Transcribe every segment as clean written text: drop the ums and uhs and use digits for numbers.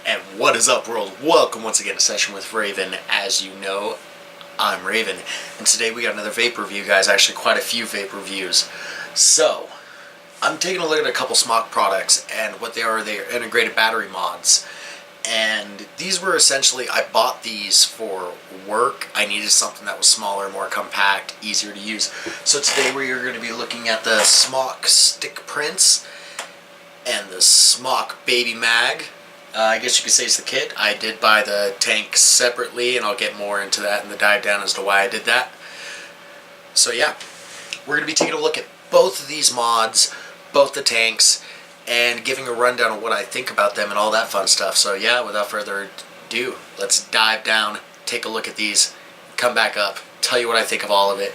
And what is up, world? Welcome once again to Session with Raven. As you know, I'm Raven, and today we got another vape review, guys. Actually, quite a few vape reviews. So, I'm taking a look at a couple Smok products, and what they are integrated battery mods. And these were essentially, I bought these for work. I needed something that was smaller, more compact, easier to use. So today we are going to be looking at the Smok stick prints and the Smok baby mag. I guess you could say it's the kit. I did buy the tank separately, and I'll get more into that in the dive down as to why I did that. So yeah, we're going to be taking a look at both of these mods, both the tanks, and giving a rundown of what I think about them and all that fun stuff. So yeah, without further ado, let's dive down, take a look at these, come back up, tell you what I think of all of it,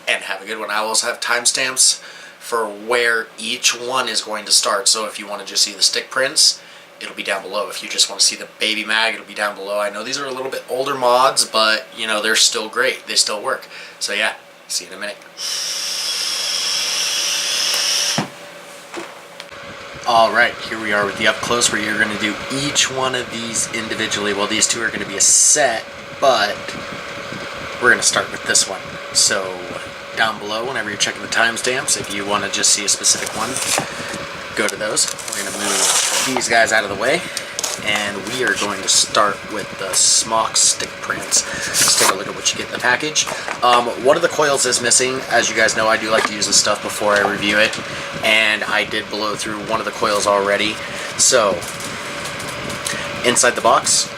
and have a good one. I will also have timestamps for where each one is going to start. So if you want to just see the stick prints, it'll be down below. If you just want to see the baby mag, it'll be down below. I know these are a little bit older mods, but you know, they're still great. They still work. So yeah, see you in a minute. Alright, here we are with the up close, where you're going to do each one of these individually. Well, these two are going to be a set, but we're going to start with this one. So down below, whenever you're checking the timestamps, if you want to just see a specific one, go to those. We're going to move these guys out of the way, and we are going to start with the Smok stick prints. Let's take a look at what you get in the package. One of the coils is missing. As you guys know, I do like to use this stuff before I review it, and I did blow through one of the coils already. So inside the box,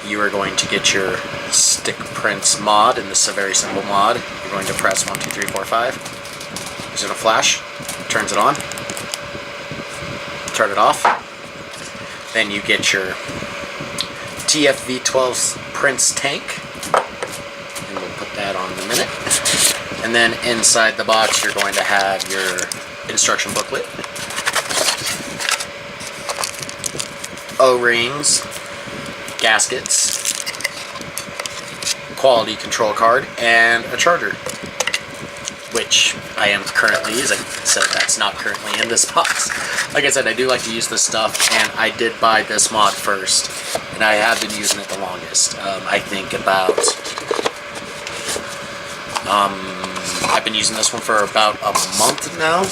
you are going to get your stick prints mod, and this is a very simple mod. You're going to press 1, 2, 3, 4, 5. There's a flash, turns it on, turn it off. Then you get your TFV12 prints tank, and we'll put that on in a minute. And then inside the box, you're going to have your instruction booklet, O-rings, gaskets, quality control card, and a charger, which I am currently using, so that's not currently in this box. Like I said, I do like to use this stuff, and I did buy this mod first, and I have been using it the longest. I think about, I've been using this one for about a month now.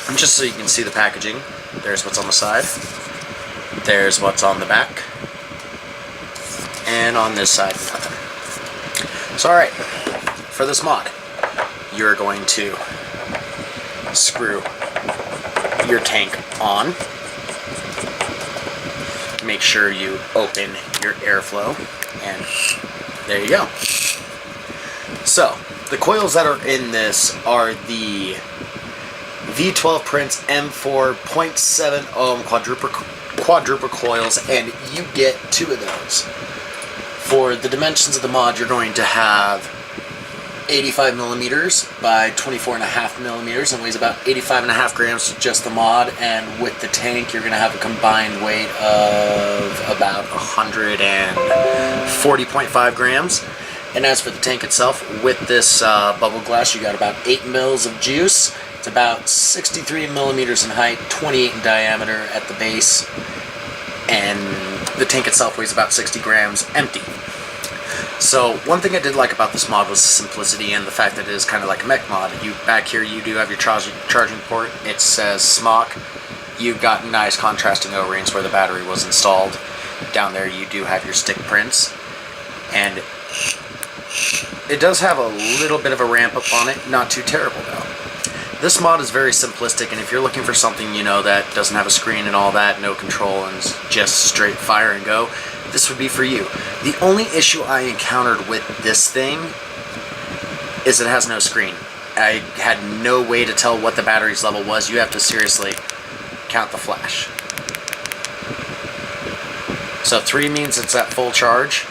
And just so you can see the packaging, there's what's on the side, there's what's on the back, and on this side, nothing. So alright, for this mod, you're going to screw your tank on. Make sure you open your airflow, and there you go. So, the coils that are in this are the V12 Prints M4 0.7 ohm quadruple coils, and you get 2 of those. For the dimensions of the mod, you're going to have 85 millimeters by 24.5 millimeters, and weighs about 85.5 grams just the mod. And with the tank, you're going to have a combined weight of about 140.5 grams. And as for the tank itself, with this bubble glass, you got about 8 mils of juice. It's about 63 millimeters in height, 28 in diameter at the base, and the tank itself weighs about 60 grams empty. So one thing I did like about this mod was the simplicity and the fact that it is kind of like a mech mod. Back here you do have your charging port. It says Smok. You've got nice contrasting O-rings where the battery was installed. Down there you do have your stick prints, and it does have a little bit of a ramp up on it. Not too terrible though. This mod is very simplistic, and if you're looking for something, you know, that doesn't have a screen and all that, no control, and just straight fire and go, this would be for you. The only issue I encountered with this thing is it has no screen. I had no way to tell what the battery's level was. You have to seriously count the flash. So 3 means it's at full charge.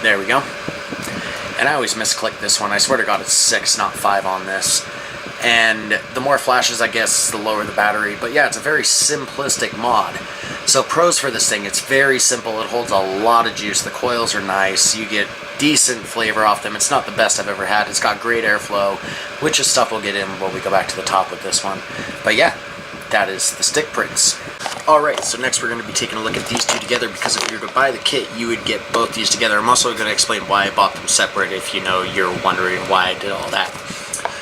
There we go. And I always misclick this one. I swear to God it's 6, not 5 on this. And the more flashes, I guess, the lower the battery. But yeah, it's a very simplistic mod. So pros for this thing, it's very simple. It holds a lot of juice. The coils are nice. You get decent flavor off them. It's not the best I've ever had. It's got great airflow, which is stuff we'll get in when we go back to the top with this one. But yeah, that is the stick prints. Alright, so next we're going to be taking a look at these two together, because if you were to buy the kit, you would get both these together. I'm also going to explain why I bought them separate if you're wondering why I did all that.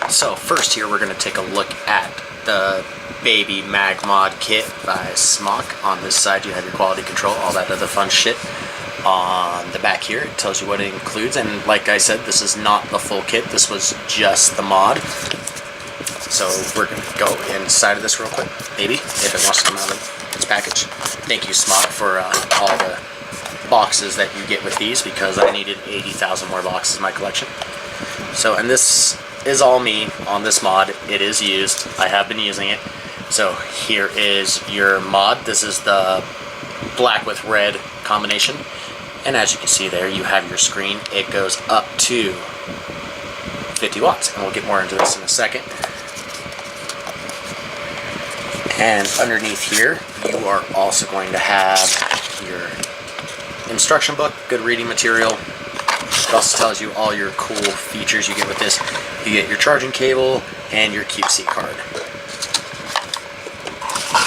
So first here we're going to take a look at the Baby Mag Mod kit by Smok. On this side you have your quality control, all that other fun shit. On the back here it tells you what it includes, and like I said, this is not the full kit, this was just the mod. So we're going to go inside of this real quick, maybe, if it wants to come out of its package. Thank you, Smok, for all the boxes that you get with these, because I needed 80,000 more boxes in my collection. So, and this is all me on this mod. It is used. I have been using it. So here is your mod. This is the black with red combination. And as you can see there, you have your screen. It goes up to 50 watts. And we'll get more into this in a second. And underneath here, you are also going to have your instruction book, good reading material. It also tells you all your cool features you get with this. You get your charging cable and your QC card.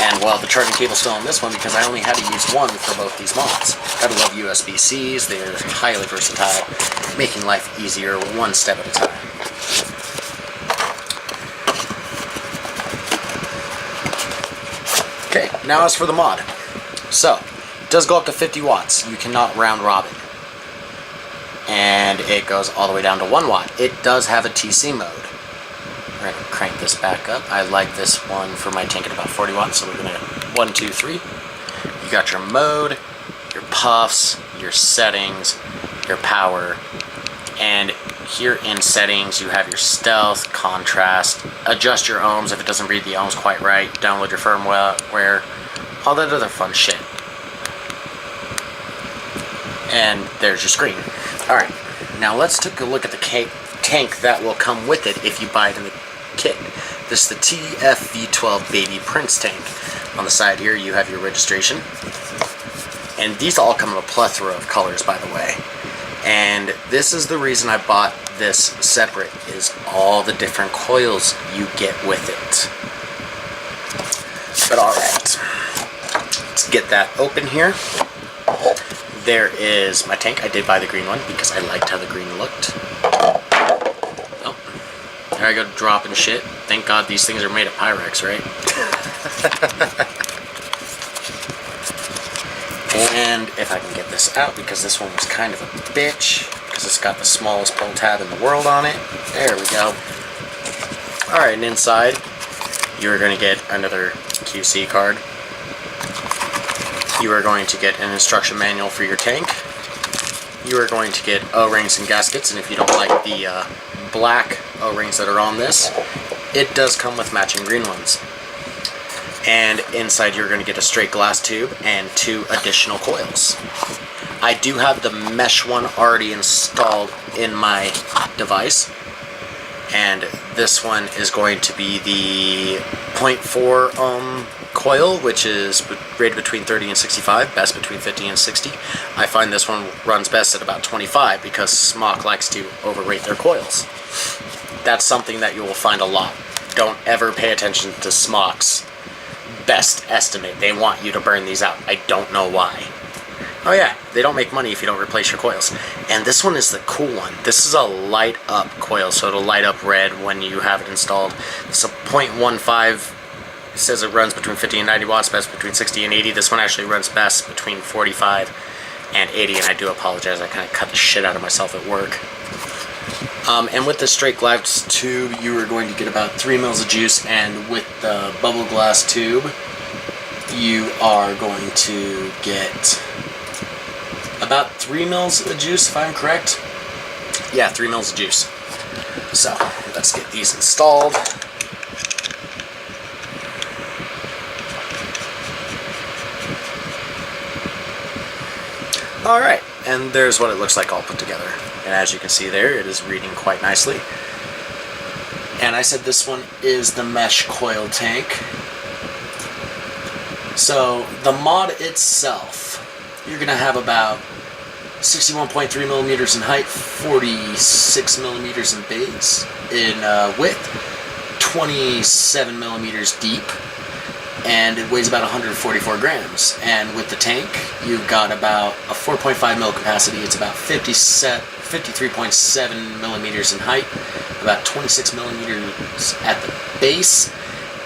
And well, the charging cable's still on this one because I only had to use one for both these mods. Gotta love USB-Cs, they're highly versatile, making life easier one step at a time. Okay, now as for the mod. So, it does go up to 50 watts. You cannot round robin. And it goes all the way down to 1 watt. It does have a TC mode. We're going to crank this back up. I like this one for my tank at about 40 watts, so we're going to 1, 2, 3. You got your mode, your puffs, your settings, your power, and here in settings you have your stealth, contrast, adjust your ohms if it doesn't read the ohms quite right, download your firmware, all that other fun shit. And there's your screen. Alright, now let's take a look at the tank that will come with it if you buy it in the kit. This is the TFV12 Baby Prince tank. On the side here you have your registration. And these all come in a plethora of colors, by the way. And this is the reason I bought this separate, is all the different coils you get with it. But alright, let's get that open here. There is my tank. I did buy the green one because I liked how the green looked. Oh, there I go dropping shit. Thank God these things are made of Pyrex, right? And if I can get this out, because this one was kind of a bitch, because it's got the smallest pull tab in the world on it. There we go. Alright, and inside, you're going to get another QC card. You are going to get an instruction manual for your tank. You are going to get O-rings and gaskets, and if you don't like the black O-rings that are on this, it does come with matching green ones. And inside you're going to get a straight glass tube and 2 additional coils. I do have the mesh one already installed in my device, and this one is going to be the 0.4 ohm coil, which is rated between 30 and 65, best between 50 and 60. I find this one runs best at about 25 because Smok likes to overrate their coils. That's something that you will find a lot. Don't ever pay attention to Smok's best estimate. They want you to burn these out. I don't know why. Oh yeah, they don't make money if you don't replace your coils. And this one is the cool one. This is a light up coil, so it'll light up red when you have it installed. It's a 0.15. It says it runs between 50 and 90 watts, best between 60 and 80. This one actually runs best between 45 and 80, and I do apologize. I kind of cut the shit out of myself at work. And with the straight glass tube, you are going to get about 3 mils of juice, and with the bubble glass tube, you are going to get about 3 mils of juice, if I'm correct. Yeah, 3 mils of juice. So, let's get these installed. Alright, and there's what it looks like all put together. And as you can see there, it is reading quite nicely. And I said this one is the mesh coil tank. So the mod itself, you're going to have about 61.3 millimeters in height, 46 millimeters in base, in width, 27 millimeters deep. and it weighs about 144 grams. And with the tank, you've got about a 4.5 mil capacity. It's about 53.7 millimeters in height, about 26 millimeters at the base,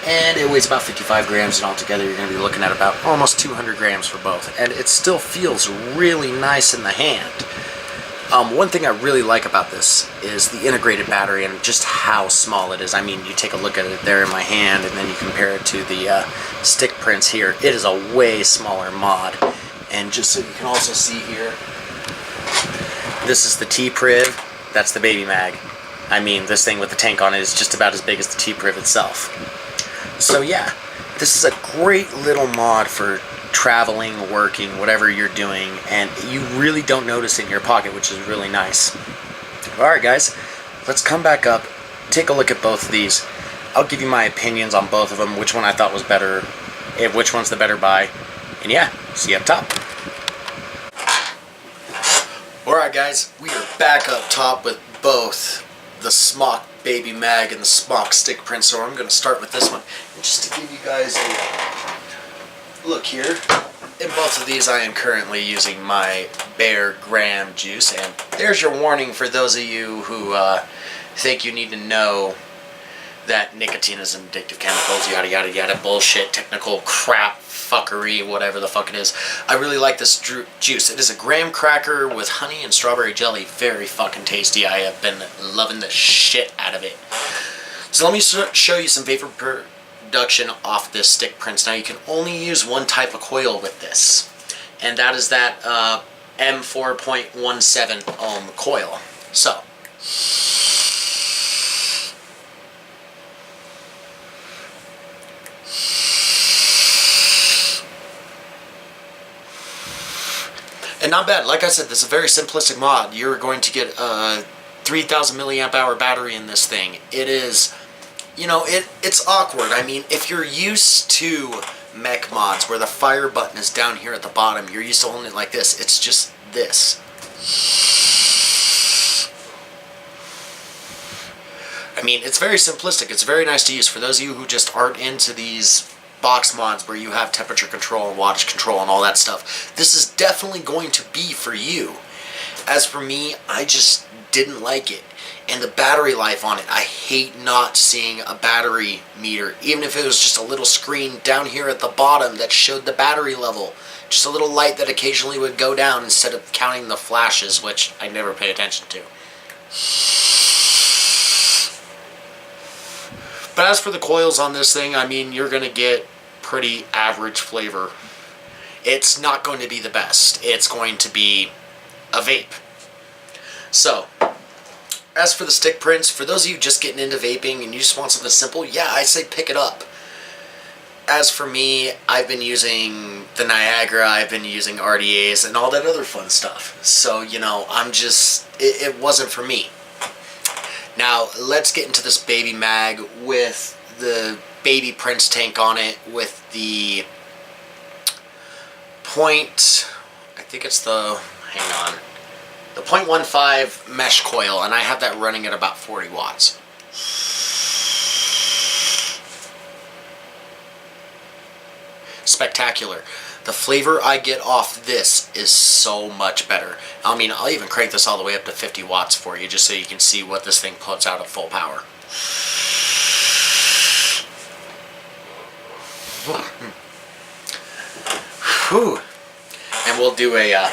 and it weighs about 55 grams, and altogether you're going to be looking at about almost 200 grams for both. And it still feels really nice in the hand. One thing I really like about this is the integrated battery and just how small it is. I mean, you take a look at it there in my hand, and then you compare it to the stick prints here. It is a way smaller mod. And just so you can also see here, this is the T-Priv, that's the baby mag. I mean, this thing with the tank on it is just about as big as the T-Priv itself. So yeah, this is a great little mod for traveling, working, whatever you're doing, and you really don't notice it in your pocket, which is really nice. Alright guys, let's come back up, take a look at both of these. I'll give you my opinions on both of them, which one I thought was better, which one's the better buy, and yeah, see you up top. Alright guys, we are back up top with both the Smok Baby Mag and the Smok Stick Print, so I'm going to start with this one. And just to give you guys a look here, in both of these I am currently using my Bear Graham juice, and there's your warning for those of you who think you need to know that nicotine is an addictive chemicals, yada yada yada, bullshit, technical crap, fuckery, whatever the fuck it is. I really like this juice. It is a graham cracker with honey and strawberry jelly. Very fucking tasty. I have been loving the shit out of it. So let me show you some vapor production off this stick prints. Now you can only use one type of coil with this, and that is that M4.17 ohm coil. So and not bad. Like I said, this is a very simplistic mod. You're going to get a 3,000 milliamp hour battery in this thing. It is, you know, it's awkward. I mean, if you're used to mech mods where the fire button is down here at the bottom, you're used to holding it like this. It's just this. I mean, it's very simplistic. It's very nice to use for those of you who just aren't into these box mods where you have temperature control and wattage control and all that stuff. This is definitely going to be for you. As for me, I just didn't like it. And the battery life on it, I hate not seeing a battery meter, even if it was just a little screen down here at the bottom that showed the battery level. Just a little light that occasionally would go down instead of counting the flashes, which I never pay attention to. But as for the coils on this thing, I mean, you're going to get pretty average flavor. It's not going to be the best. It's going to be a vape. So, as for the stick prints, for those of you just getting into vaping and you just want something simple, yeah, I say pick it up. As for me, I've been using the Niagara, I've been using RDAs and all that other fun stuff. So, you know, it wasn't for me. Now, let's get into this baby mag with the baby Prince tank on it with the the 0.15 mesh coil, and I have that running at about 40 watts. Spectacular. The flavor I get off this is so much better. I mean, I'll even crank this all the way up to 50 watts for you just so you can see what this thing puts out at full power. Whew. And we'll do a,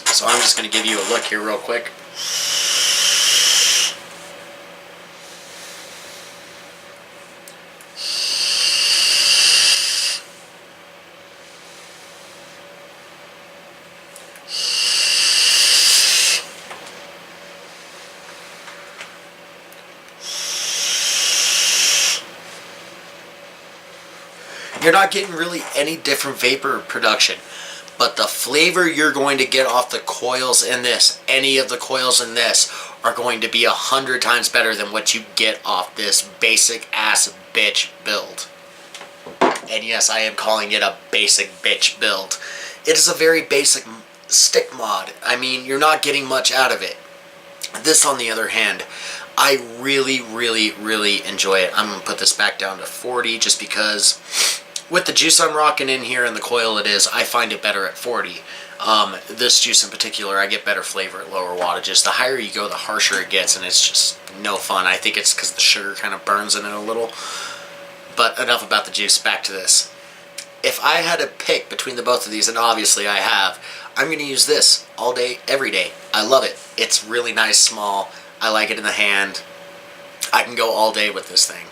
so I'm just going to give you a look here real quick. You're not getting really any different vapor production, but the flavor you're going to get off the coils in this, any of the coils in this, are going to be 100 times better than what you get off this basic ass bitch build. And yes, I am calling it a basic bitch build. It is a very basic stick mod. I mean, you're not getting much out of it. This, on the other hand, I really, really, really enjoy it. I'm going to put this back down to 40 just because With the juice I'm rocking in here and the coil it is, I find it better at 40. This juice in particular, I get better flavor at lower wattages. The higher you go, the harsher it gets, and it's just no fun. I think it's because the sugar kind of burns in it a little. But enough about the juice, back to this. If I had to pick between the both of these, and obviously I have, I'm going to use this all day, every day. I love it. It's really nice, small. I like it in the hand. I can go all day with this thing.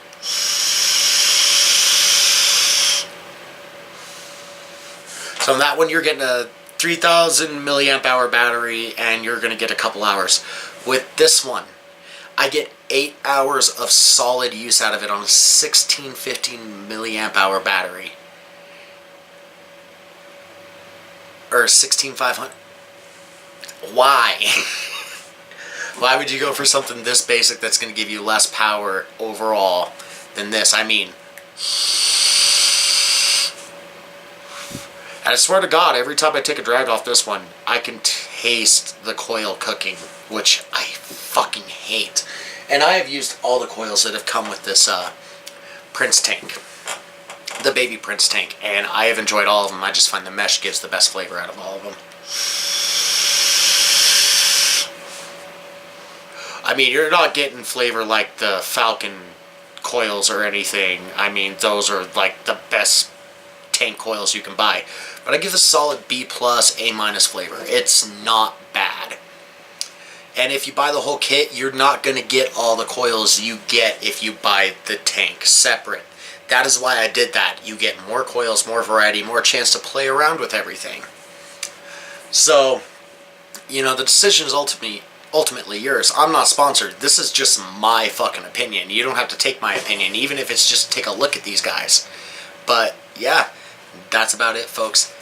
So on that one, you're getting a 3,000 milliamp hour battery, and you're going to get a couple hours. With this one, I get 8 hours of solid use out of it on a 1615 milliamp hour battery. Or 16500. Why? Why would you go for something this basic that's going to give you less power overall than this? I mean, and I swear to God, every time I take a drag off this one, I can taste the coil cooking, which I fucking hate. And I have used all the coils that have come with this Prince tank, the baby Prince tank, and I have enjoyed all of them. I just find the mesh gives the best flavor out of all of them. I mean, you're not getting flavor like the Falcon coils or anything. I mean, those are like the best tank coils you can buy. But I give this a solid B+, A- flavor. It's not bad. And if you buy the whole kit, you're not going to get all the coils you get if you buy the tank separate. That is why I did that. You get more coils, more variety, more chance to play around with everything. So, you know, the decision is ultimately yours. I'm not sponsored. This is just my fucking opinion. You don't have to take my opinion, even if it's just take a look at these guys. But, yeah, that's about it, folks.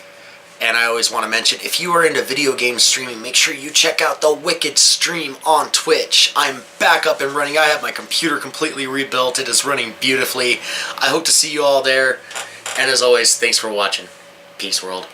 And I always want to mention, if you are into video game streaming, make sure you check out the Wicked stream on Twitch. I'm back up and running. I have my computer completely rebuilt. It is running beautifully. I hope to see you all there. And as always, thanks for watching. Peace, world.